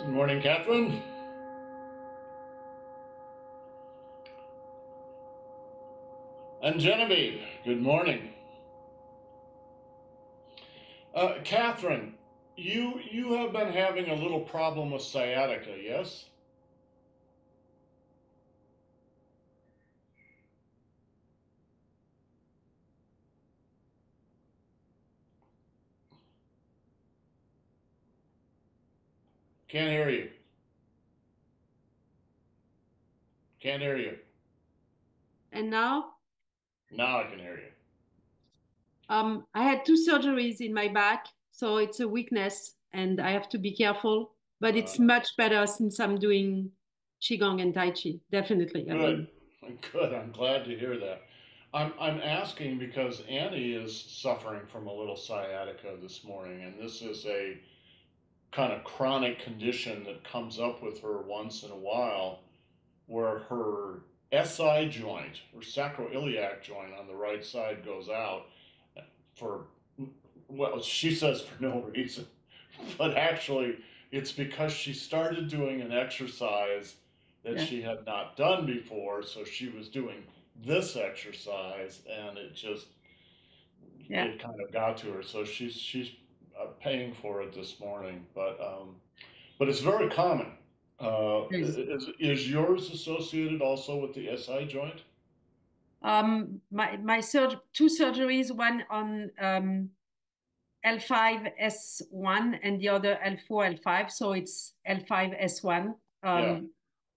Good morning, Catherine. And Genevieve, good morning. Catherine, you have been having a little problem with sciatica, yes? Can't hear you. Can't hear you. And now, Now I can hear you. I had two surgeries in my back, so it's a weakness, and I have to be careful. But Uh, it's much better since I'm doing Qigong and Tai Chi. Definitely. I Good. mean, Good. I'm glad to hear that. I'm asking because Annie is suffering from a little sciatica this morning, and this is a kind of chronic condition that comes up with her once in a while, where her SI joint, her sacroiliac joint on the right side goes out for, well, she says for no reason, but actually it's because she started doing an exercise that yeah, she had not done before. So she was doing this exercise and yeah. it kind of got to her. So she's paying for it this morning, but it's very common. Yes. Is yours associated also with the SI joint? My two surgeries, one on L5S1 and the other L4 L5, so it's L5S1. Yeah,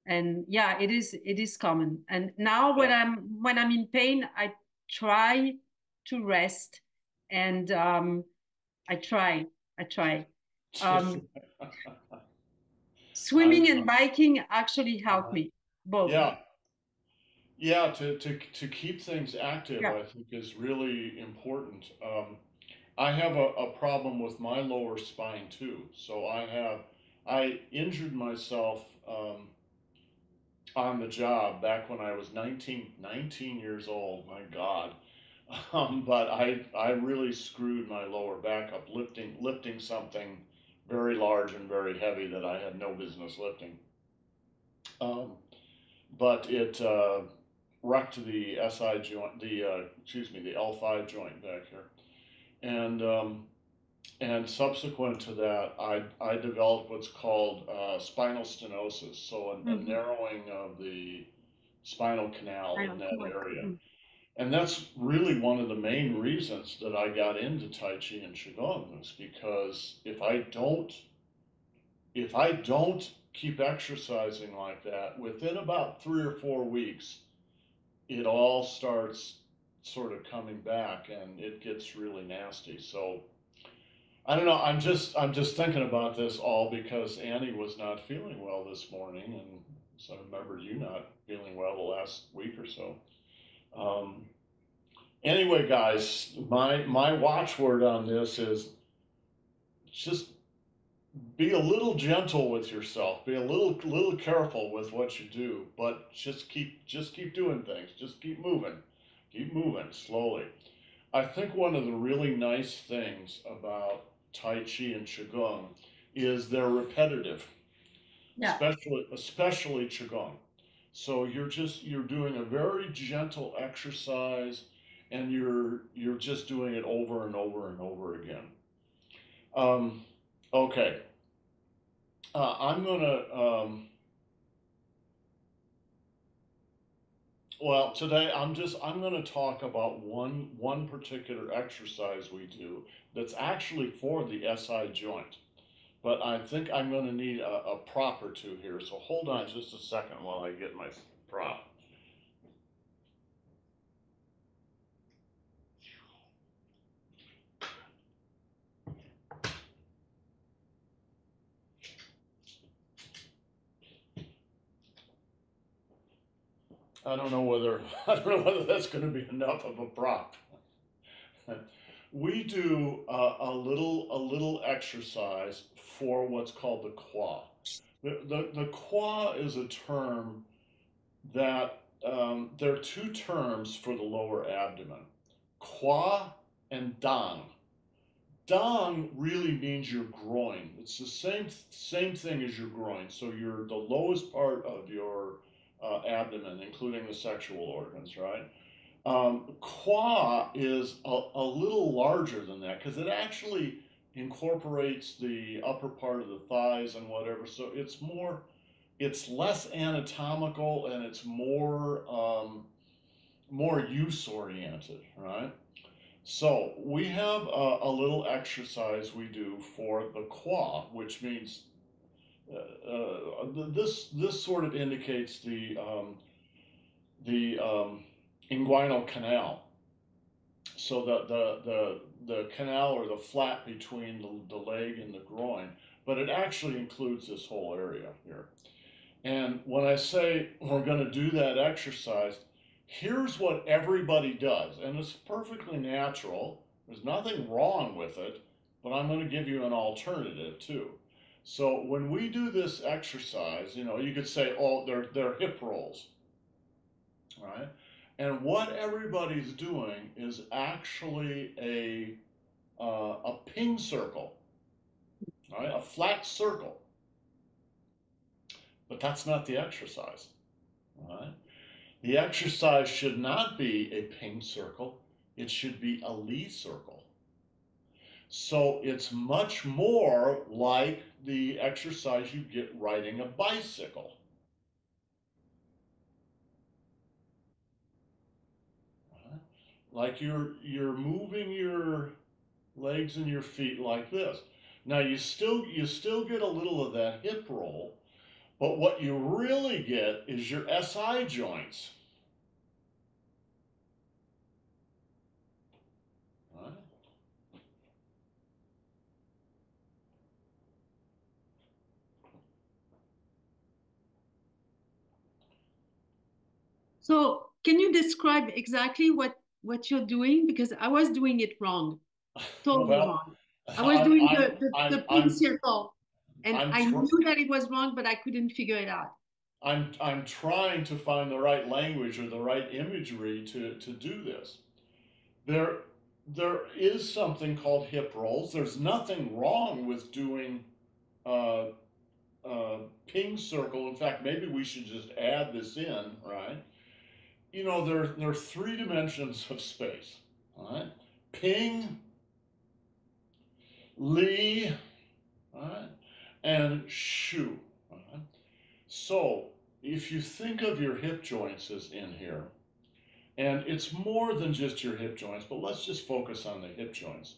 And yeah, it is common. And now yeah. when I'm in pain, I try to rest, and I try. Um, Swimming and I'm, biking actually help uh, me both. yeah, yeah. To keep things active, Yeah. I think is really important. I have a problem with my lower spine too. So I injured myself on the job back when I was 19 years old. My God. But I really screwed my lower back up lifting something very large and very heavy that I had no business lifting. Um, but it wrecked the SI joint, the L5 joint back here, and and subsequent to that, I developed what's called spinal stenosis, so a Mhm. narrowing of the spinal canal I in know. that Cool. area. Mm. And that's really one of the main reasons that I got into Tai Chi and Qigong was because if I don't keep exercising like that, within about 3 or 4 weeks, it all starts sort of coming back and it gets really nasty. So I don't know. I'm just thinking about this all because Annie was not feeling well this morning, and so I remembered you not feeling well the last week or so. Um, anyway, guys, my watchword on this is just be a little gentle with yourself. Be a little careful with what you do, but just keep doing things. Just keep moving slowly. I think one of the really nice things about Tai Chi and Qigong is they're repetitive, Yeah. especially Qigong. So you're doing a very gentle exercise, and you're just doing it over and over and over again. Um, okay, I'm gonna. Well, today I'm gonna talk about one particular exercise we do that's actually for the SI joint. But I think I'm going to need a prop or two here. So hold on just a second while I get my prop. I don't know whether I don't know whether that's going to be enough of a prop. We do a little exercise for what's called the qua. The qua is a term that there are two terms for the lower abdomen, qua and dang. Dong really means your groin. It's the same thing as your groin. So you're the lowest part of your abdomen, including the sexual organs, right? Qua is a little larger than that because it actually incorporates the upper part of the thighs and whatever. So it's less anatomical and it's more use oriented, right? So we have a little exercise we do for the qua, which means this sort of indicates the inguinal canal. So the canal or the flap between the leg and the groin, but it actually includes this whole area here. And when I say we're going to do that exercise, here's what everybody does, and it's perfectly natural. There's nothing wrong with it, but I'm going to give you an alternative too. So when we do this exercise, you could say, oh, they're hip rolls, right? And what everybody's doing is actually a ping circle, right? A flat circle, but that's not the exercise, right? The exercise should not be a ping circle, it should be a Lee circle. So it's much more like the exercise you get riding a bicycle. Right? Like you're moving your legs and your feet like this. Now you still get a little of that hip roll, but what you really get is your SI joints. Right? So can you describe exactly what you're doing? Because I was doing it wrong, totally Well, wrong. I was I'm doing I'm the I'm pink I'm circle, and I'm I tr knew that it was wrong, but I couldn't figure it out. I'm trying to find the right language or the right imagery to do this. There there is something called hip rolls. There's nothing wrong with doing uh, ping circle. In fact, maybe we should just add this in, right? There are three dimensions of space, all right? Ping, Li, all right, and Shu. All right? So if you think of your hip joints as in here, and it's more than just your hip joints, but let's just focus on the hip joints.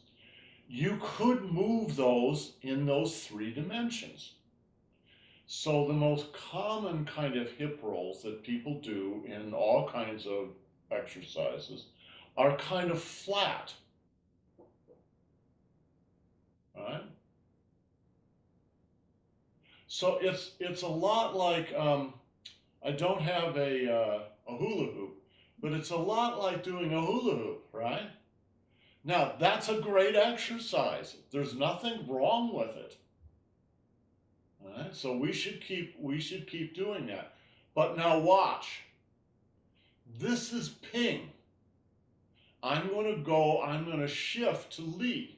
You could move those in those three dimensions. So the most common kind of hip rolls that people do in all kinds of exercises are kind of flat, right? So it's a lot like I don't have a hula hoop, but it's a lot like doing a hula hoop, right? Now that's a great exercise. There's nothing wrong with it. All right? So we should keep doing that. But now watch. This is ping. I'm going to shift to lead.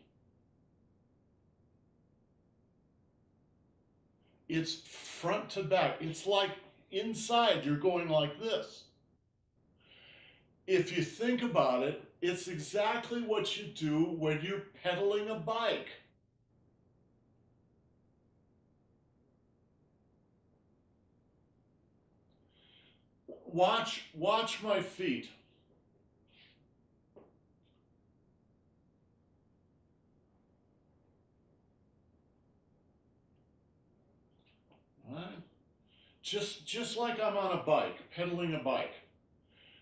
It's front to back. It's like inside, you're going like this. If you think about it, it's exactly what you do when you're pedaling a bike. Watch my feet. All right? Just like I'm on a bike, pedaling a bike.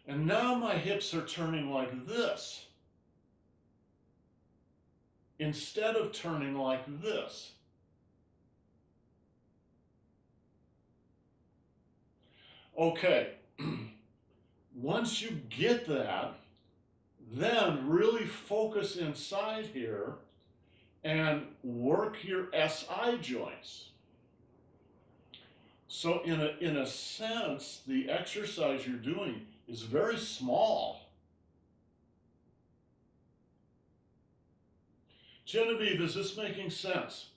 And now my hips are turning like this instead of turning like this. Okay, once you get that, then really focus inside here and work your SI joints. So in a sense, the exercise you're doing is very small. Genevieve, is this making sense?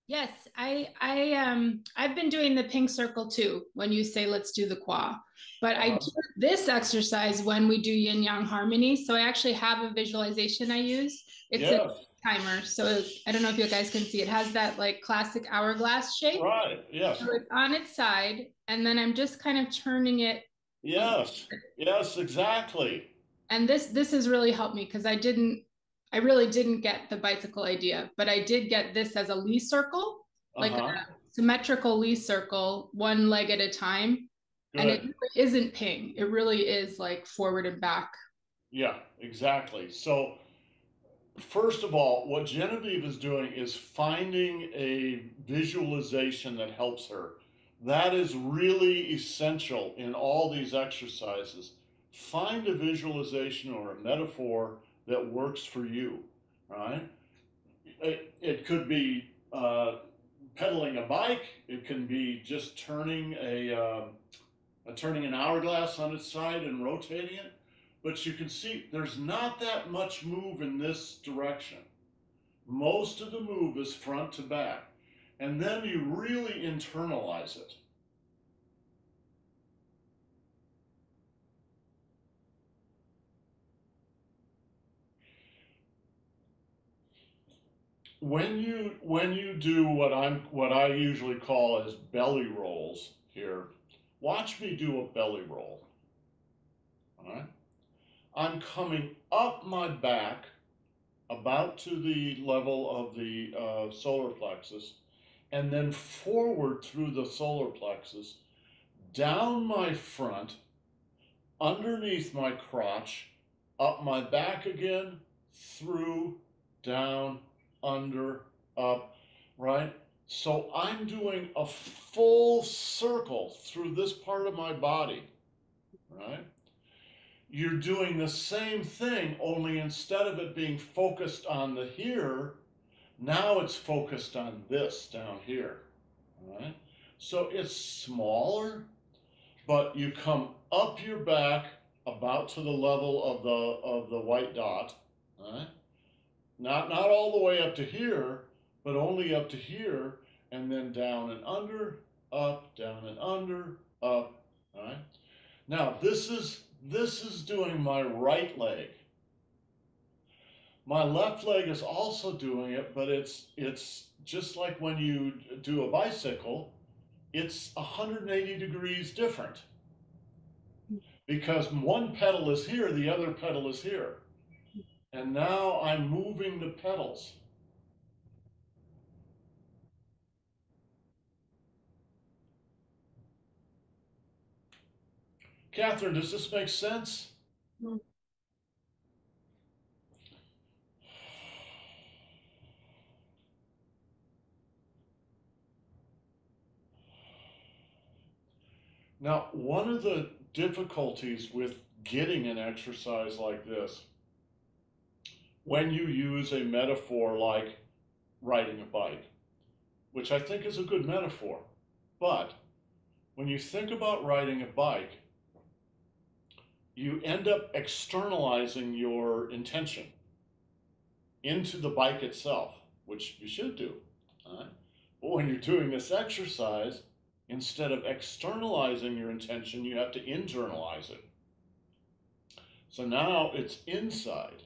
Yes, I've been doing the pink circle too when you say let's do the qua. But I Uh-huh. do this exercise when we do yin yang harmony. So I actually have a visualization I use. It's a Yes. timer. So I don't know if you guys can see it has that like classic hourglass shape. Right. Yes. So it's on its side, and then I'm just kind of turning it. Yes. Yes, exactly. And this has really helped me because I really didn't get the bicycle idea, but I did get this as a Lee circle, like a Uh-huh. symmetrical Lee circle, one leg at a time. And it Good. really isn't ping. It really is like forward and back. Yeah, exactly. So, first of all, what Genevieve is doing is finding a visualization that helps her. That is really essential in all these exercises. Find a visualization or a metaphor that works for you, right? It could be pedaling a bike. It can be just turning an hourglass on its side and rotating it. But you can see there's not that much move in this direction. Most of the move is front to back. And then you really internalize it. When you do what I usually call as belly rolls here, watch me do a belly roll. All right? I'm coming up my back about to the level of the solar plexus, and then forward through the solar plexus, down my front, underneath my crotch, up my back again, through, down, under, up, right? So I'm doing a full circle through this part of my body, right? You're doing the same thing, only instead of it being focused on the here, now it's focused on this down here. All right? So it's smaller, but you come up your back about to the level of the white dot. All right? Not all the way up to here, but only up to here, and then down and under, up, down and under, up. All right? Now this is doing my right leg. My left leg is also doing it, but it's just like when you do a bicycle, it's 180 degrees different because one pedal is here, the other pedal is here. And now I'm moving the pedals. Catherine, does this make sense? Mm. Now, one of the difficulties with getting an exercise like this, when you use a metaphor like riding a bike, which I think is a good metaphor, but when you think about riding a bike, you end up externalizing your intention into the bike itself, which you should do. All right? But when you're doing this exercise, instead of externalizing your intention, you have to internalize it. So now it's inside.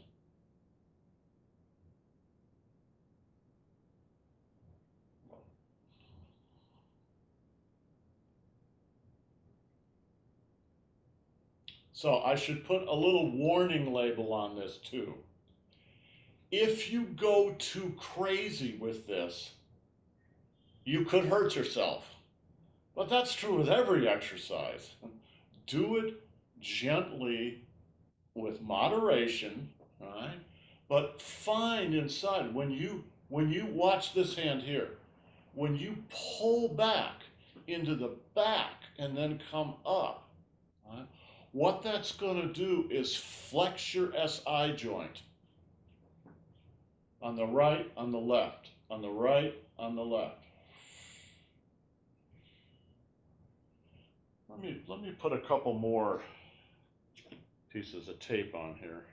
So I should put a little warning label on this too. If you go too crazy with this, you could hurt yourself. But that's true with every exercise. Do it gently with moderation, right? But find inside when you watch this hand here, when you pull back into the back and then come up, right? What that's going to do is flex your SI joint on the right, on the left, on the right, on the left. Let me put a couple more pieces of tape on here.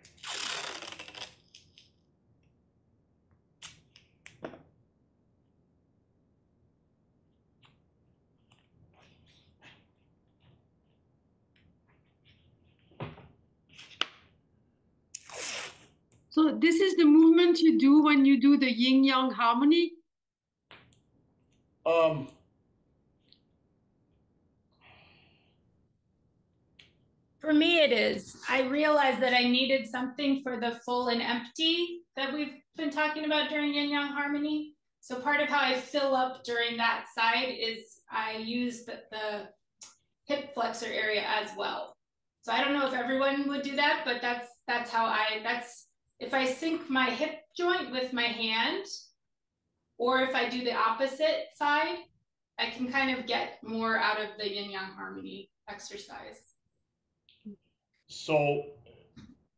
So this is the movement you do when you do the yin-yang harmony? For me, it is. I realized that I needed something for the full and empty that we've been talking about during Yin Yang Harmony. So part of how I fill up during that side is I use the hip flexor area as well. So I don't know if everyone would do that, but that's how that's if I sync my hip joint with my hand, or if I do the opposite side, I can kind of get more out of the Yin Yang Harmony exercise. So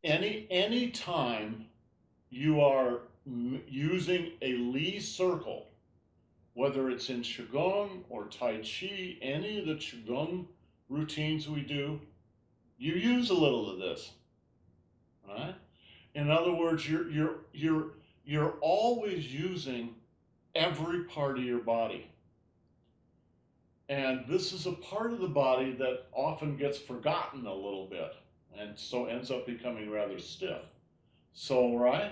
any time you are using a Li circle, whether it's in Qigong or Tai Chi, any of the Qigong routines we do, you use a little of this. All right? In other words, you're always using every part of your body. And this is a part of the body that often gets forgotten a little bit, and so ends up becoming rather stiff. So, right?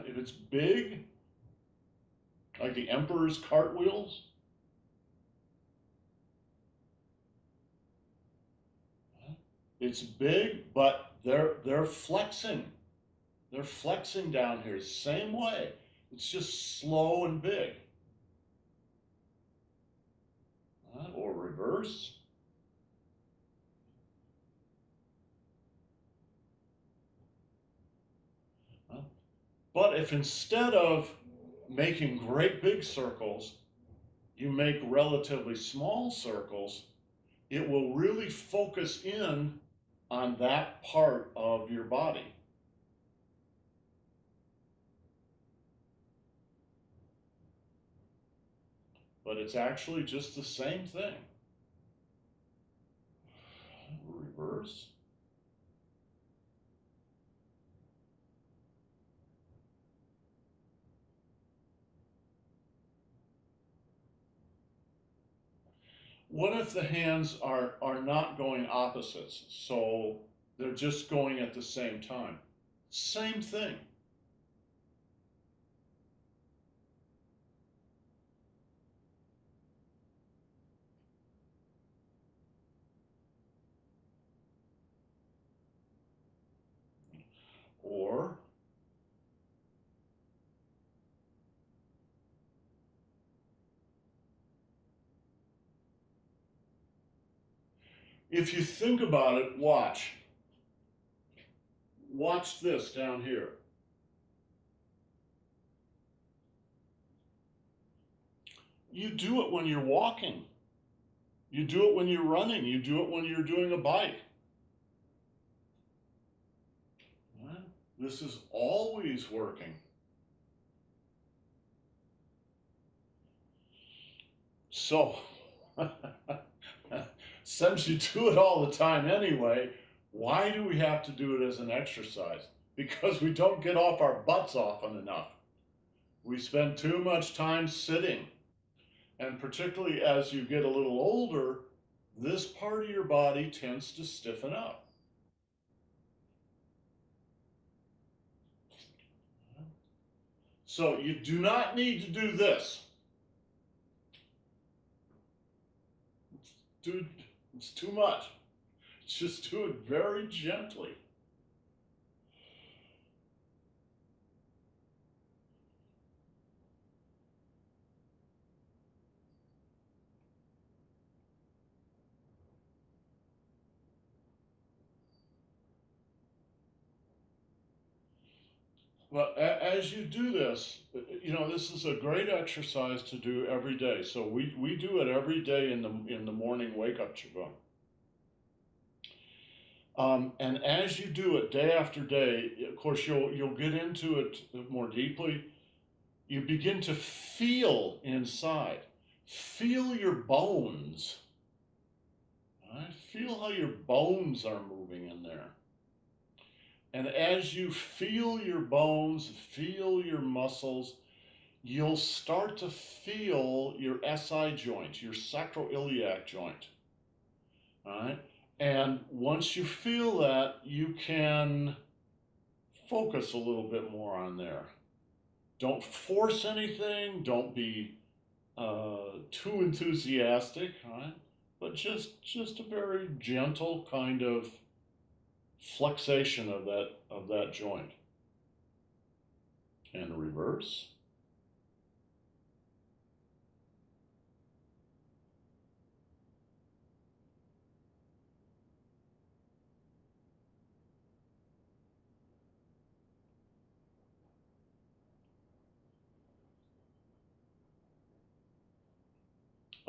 If it's big, like the emperor's cartwheels, it's big, but they're flexing. They're flexing down here, same way. It's just slow and big. Or reverse. But if instead of making great big circles, you make relatively small circles, it will really focus in on that part of your body. But it's actually just the same thing. Reverse. What if the hands are not going opposites, so they're just going at the same time? Same thing. Or if you think about it, watch. Watch this down here. You do it when you're walking. You do it when you're running. You do it when you're doing a bike. This is always working. So, since you do it all the time anyway, why do we have to do it as an exercise? Because we don't get off our butts often enough. We spend too much time sitting. And particularly as you get a little older, this part of your body tends to stiffen up. So you do not need to do this. It's too much. Just do it very gently. But as you do this, this is a great exercise to do every day. So we do it every day in the morning wake up Qigong. And as you do it day after day, of course you'll get into it more deeply. You begin to feel inside. Feel your bones. Right? Feel how your bones are moving in there. And as you feel your bones, feel your muscles, you'll start to feel your SI joint, your sacroiliac joint. All right? And once you feel that, you can focus a little bit more on there. Don't force anything, don't be too enthusiastic, right? But just a very gentle kind of flexation of that joint. And reverse.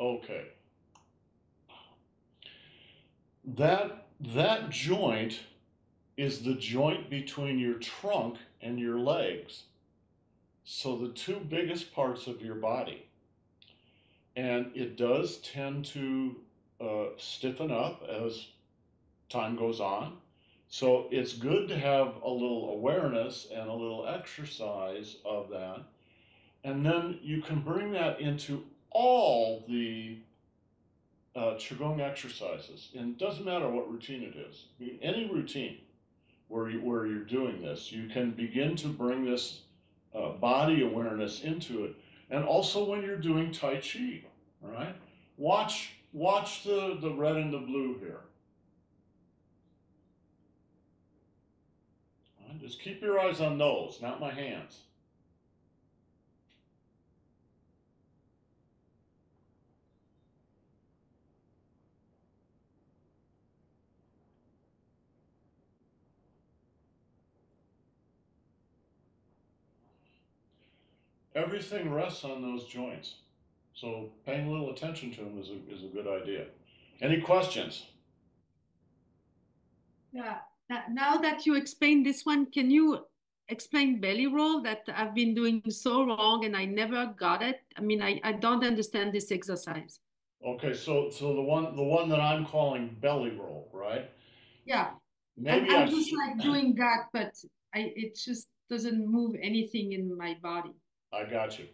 Okay. That joint is the joint between your trunk and your legs. So the two biggest parts of your body. And it does tend to stiffen up as time goes on. So it's good to have a little awareness and a little exercise of that. And then you can bring that into all the Qigong exercises. And it doesn't matter what routine it is. Any routine where you're doing this, you can begin to bring this body awareness into it. And also when you're doing Tai Chi, all right? Watch the red and the blue here. All right? Just keep your eyes on those, not my hands. Everything rests on those joints. So paying a little attention to them is a good idea. Any questions? Yeah. Now that you explained this one, can you explain belly roll that I've been doing so wrong and I never got it? I mean, I don't understand this exercise. Okay, so the one that I'm calling belly roll, right? Yeah. Maybe I'm just like doing that, but it just doesn't move anything in my body. I got you.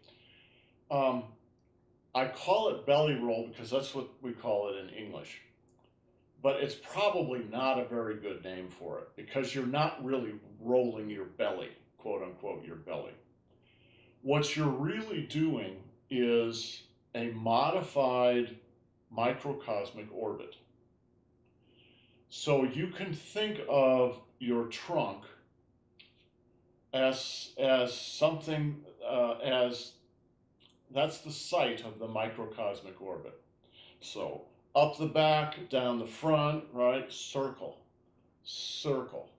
I call it belly roll because that's what we call it in English. But it's probably not a very good name for it because you're not really rolling your belly, quote unquote, your belly. What you're really doing is a modified microcosmic orbit. So you can think of your trunk as something as that's the site of the microcosmic orbit. So up the back, down the front, right? Circle, circle,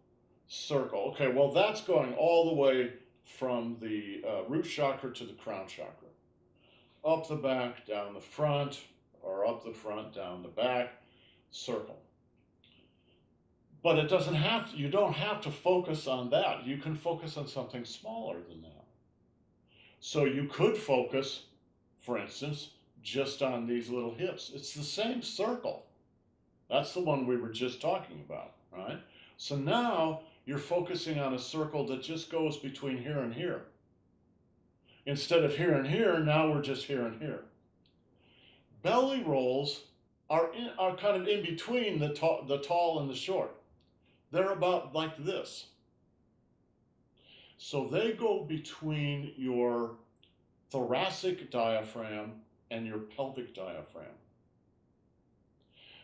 circle. Okay, well, that's going all the way from the root chakra to the crown chakra. Up the back, down the front, or up the front, down the back, circle. But it doesn't have to, you don't have to focus on that. You can focus on something smaller than that. So you could focus, for instance, just on these little hips. It's the same circle. That's the one we were just talking about, right? So now you're focusing on a circle that just goes between here and here. Instead of here and here, now we're just here and here. Belly rolls are kind of in between the tall and the short. They're about like this. So they go between your thoracic diaphragm and your pelvic diaphragm.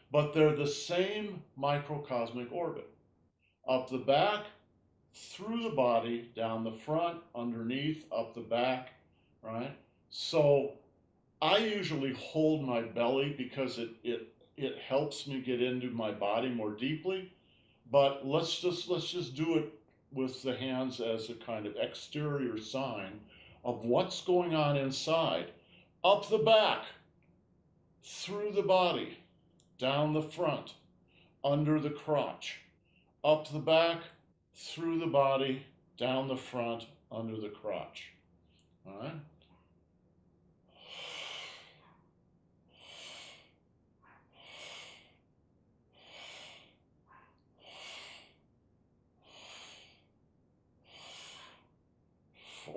But they're the same microcosmic orbit. Up the back, through the body, down the front, underneath, up the back, right? So I usually hold my belly because it helps me get into my body more deeply. But let's just do it with the hands as a kind of exterior sign of what's going on inside. Up the back, through the body, down the front, under the crotch, up the back, through the body, down the front, under the crotch. All right?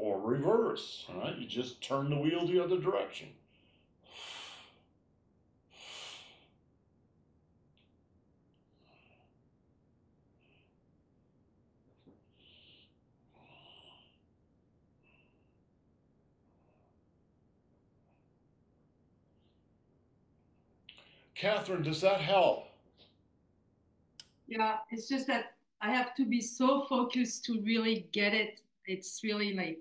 or reverse. All right, you just turn the wheel the other direction. Catherine, does that help? Yeah, it's just that I have to be so focused to really get it. It's really like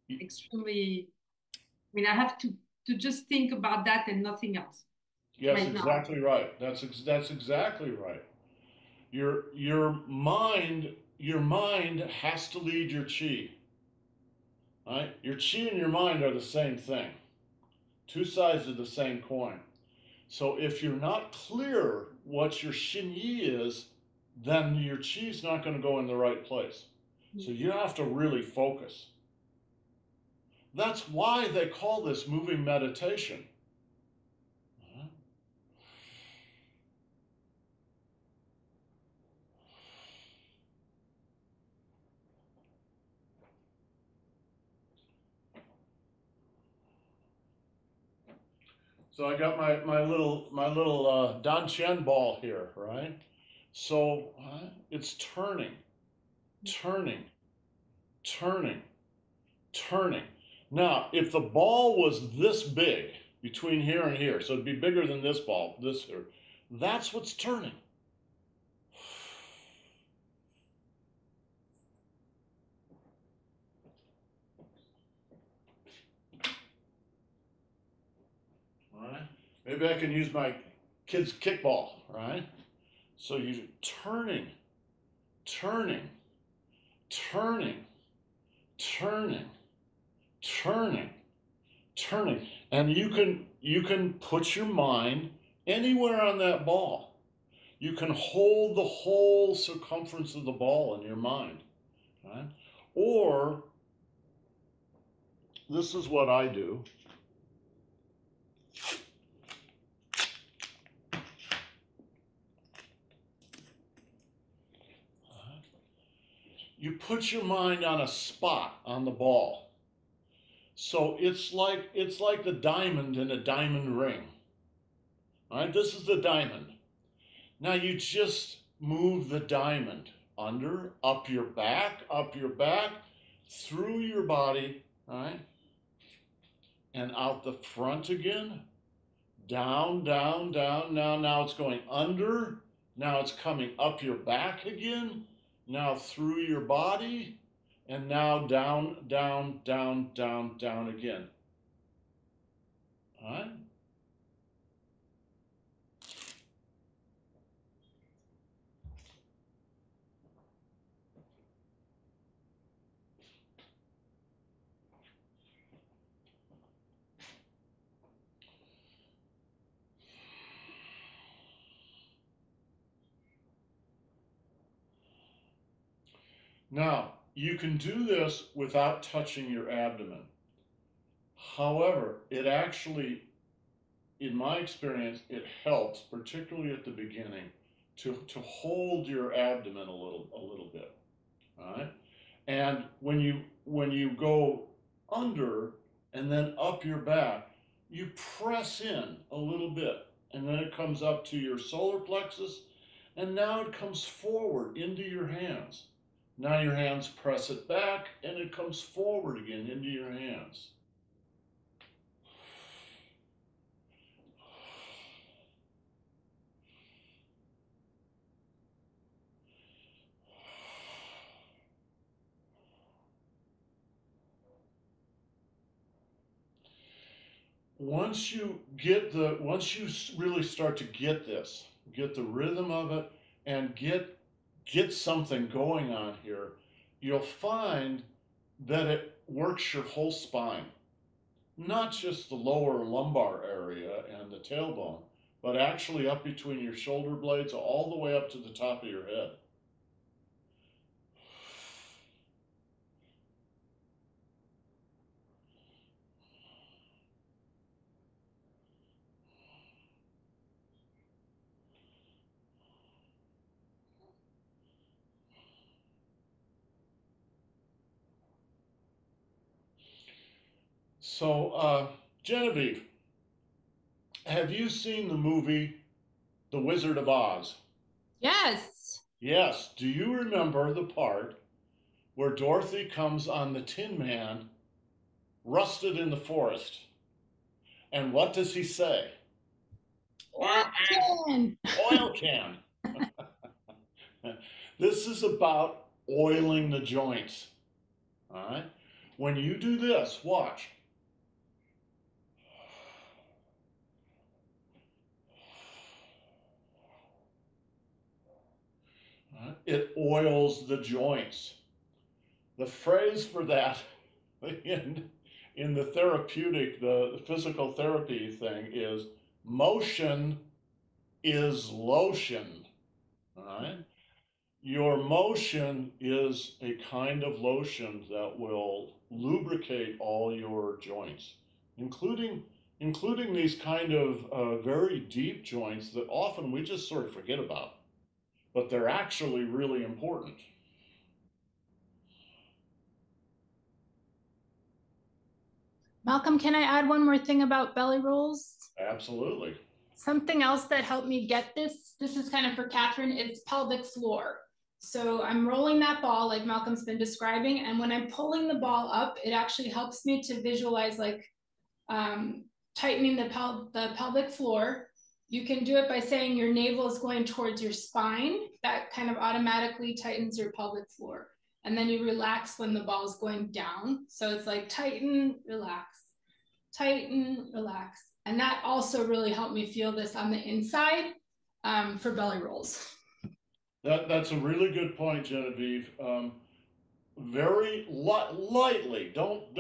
extremely, I mean, I have to just think about that and nothing else Yes, right now. exactly right. That's exactly right. Your mind has to lead your chi. Right? Your chi and your mind are the same thing. Two sides of the same coin. So if you're not clear what your shin yi is, then your chi is not going to go in the right place. So you have to really focus. That's why they call this moving meditation. So I got my little Dan Chen ball here, right? So it's turning, turning, turning, turning. Now, if the ball was this big between here and here, so it'd be bigger than this ball, this here, that's what's turning. All right. Maybe I can use my kid's kickball, right? So you're turning, turning, turning, turning, turning, turning, and you can put your mind anywhere on that ball. You can hold the whole circumference of the ball in your mind, right? Or this is what I do. You put your mind on a spot on the ball. So it's like the diamond in a diamond ring. All right, this is the diamond. Now you just move the diamond under, up your back, through your body, all right? And out the front again, down, down, down. Now it's going under. Now it's coming up your back again. Now through your body, and now down, down, down, down, down again. All right? Now, you can do this without touching your abdomen. However, it actually, in my experience, it helps, particularly at the beginning, to hold your abdomen a little bit. All right? And when you go under and then up your back, you press in a little bit, and then it comes up to your solar plexus, and now it comes forward into your hands. Now your hands press it back, and it comes forward again into your hands. Once you really start to get this, get the rhythm of it, and get something going on here, you'll find that it works your whole spine, not just the lower lumbar area and the tailbone, but actually up between your shoulder blades all the way up to the top of your head. Genevieve, have you seen the movie The Wizard of Oz? Yes. Yes. Do you remember the part where Dorothy comes on the Tin Man, rusted in the forest? And what does he say? Oil can. Oil can. This is about oiling the joints. All right. When you do this, watch. It oils the joints. The phrase for that in the therapeutic, the physical therapy thing is motion is lotion. All right. Your motion is a kind of lotion that will lubricate all your joints, including including these kind of very deep joints that often we just sort of forget about, but they're actually really important. Malcolm, can I add one more thing about belly rolls? Absolutely. Something else that helped me get this is kind of for Catherine, is pelvic floor. So I'm rolling that ball like Malcolm's been describing, and when I'm pulling the ball up, it actually helps me to visualize like tightening the pelvic floor. You can do it by saying your navel is going towards your spine. That kind of automatically tightens your pelvic floor. And then you relax when the ball is going down. So it's like tighten, relax, tighten, relax. And that also really helped me feel this on the inside for belly rolls. That's a really good point, Genevieve. Very lightly. Don't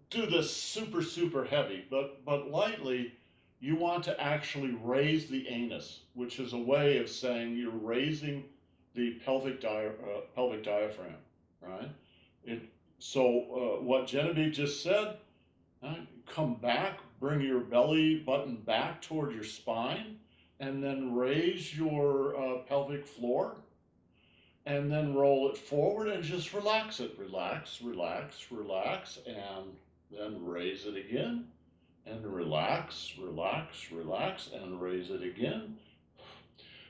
do this super heavy, but lightly. You want to actually raise the anus, which is a way of saying you're raising the pelvic diaphragm, right? It so what Genevieve just said. Come back, bring your belly button back toward your spine, and then raise your pelvic floor, and then roll it forward and just relax it. Relax, relax, relax, and then raise it again, and relax, relax, relax, and raise it again.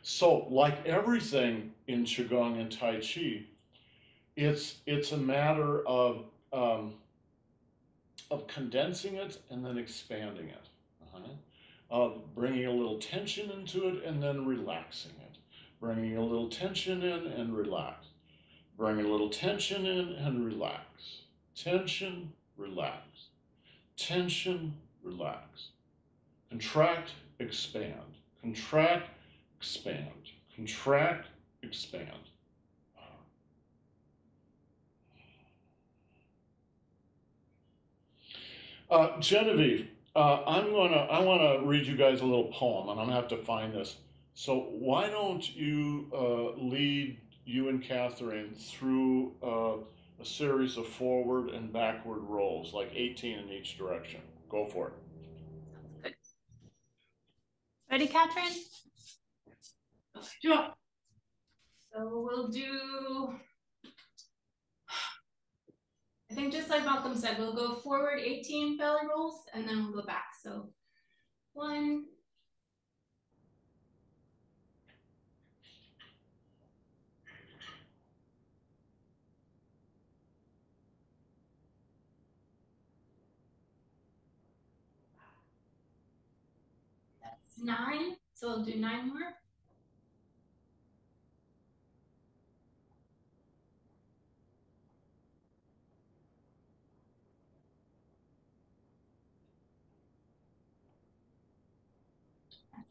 So, like everything in Qigong and Tai Chi, it's a matter of condensing it and then expanding it, of bringing a little tension into it and then relaxing it, bringing a little tension in and relax, bring a little tension in and relax, tension, relax, tension, relax, contract, expand, contract, expand, contract, expand. Genevieve, I want to read you guys a little poem, and I'm gonna have to find this. So why don't you lead you and Catherine through a series of forward and backward rolls, like 18 in each direction. Go for it. Good. Ready, Catherine? Sure. So we'll do, I think just like Malcolm said, we'll go forward 18 belly rolls and then we'll go back. So 1, 9. So we'll do 9 more.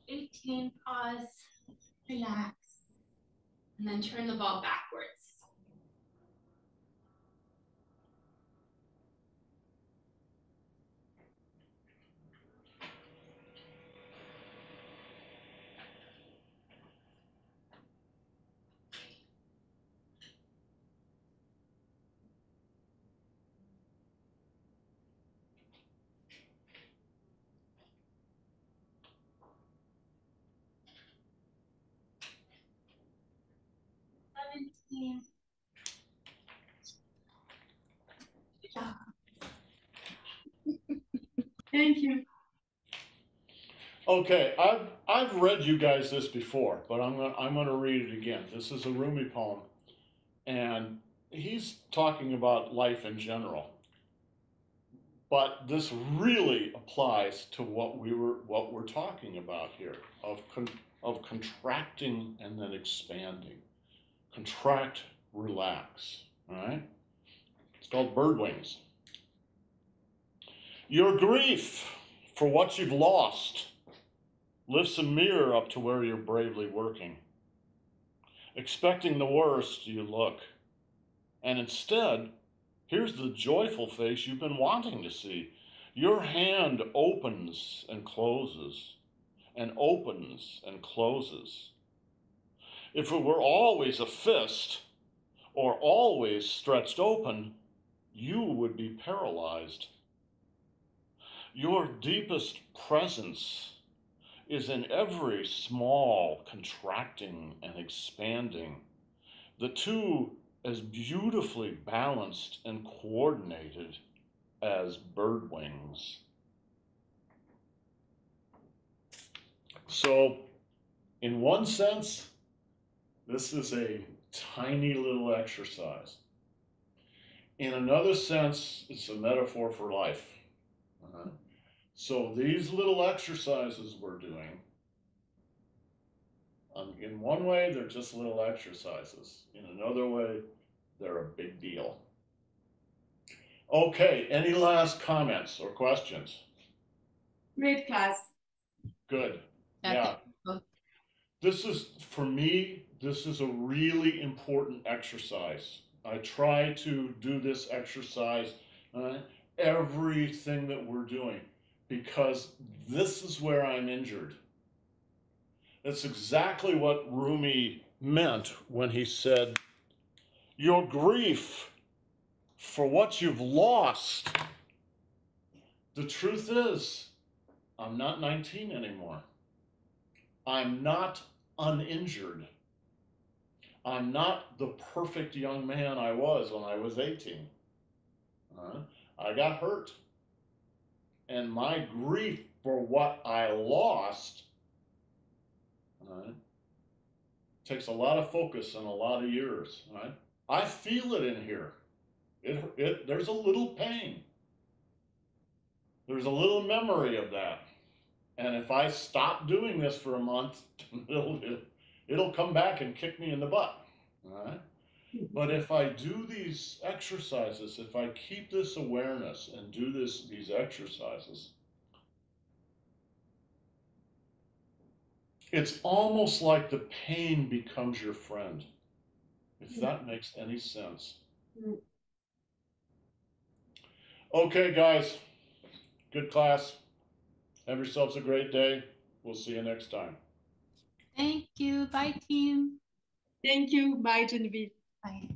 18, pause, relax, and then turn the ball backwards. Good job. Thank you. Okay, I've read you guys this before, but I'm gonna read it again. This is a Rumi poem, and he's talking about life in general. But this really applies to what we're talking about here of contracting and then expanding. Contract, relax. All right. It's called bird wings. Your grief for what you've lost lifts a mirror up to where you're bravely working. Expecting the worst, you look, and instead, here's the joyful face you've been wanting to see. Your hand opens and closes, and opens and closes. If it were always a fist, or always stretched open, you would be paralyzed. Your deepest presence is in every small contracting and expanding, the two as beautifully balanced and coordinated as bird wings. So, in one sense, this is a tiny little exercise. In another sense, it's a metaphor for life. So these little exercises we're doing, in one way, they're just little exercises. In another way, they're a big deal. Okay, any last comments or questions? Great class. Good. Yeah. This is, for me, this is a really important exercise. I try to do this exercise everything that we're doing, because this is where I'm injured. That's exactly what Rumi meant when he said, your grief for what you've lost. The truth is, I'm not 19 anymore. I'm not uninjured. I'm not the perfect young man I was when I was 18. I got hurt. And my grief for what I lost takes a lot of focus and a lot of years. I feel it in here. There's a little pain. There's a little memory of that. And if I stop doing this for a month, it'll come back and kick me in the butt. All right? But if I do these exercises, if I keep this awareness and do these exercises, it's almost like the pain becomes your friend, if that makes any sense. Okay, guys, good class. Have yourselves a great day. We'll see you next time. Thank you. Bye, team. Thank you. Bye, Genevieve. Bye.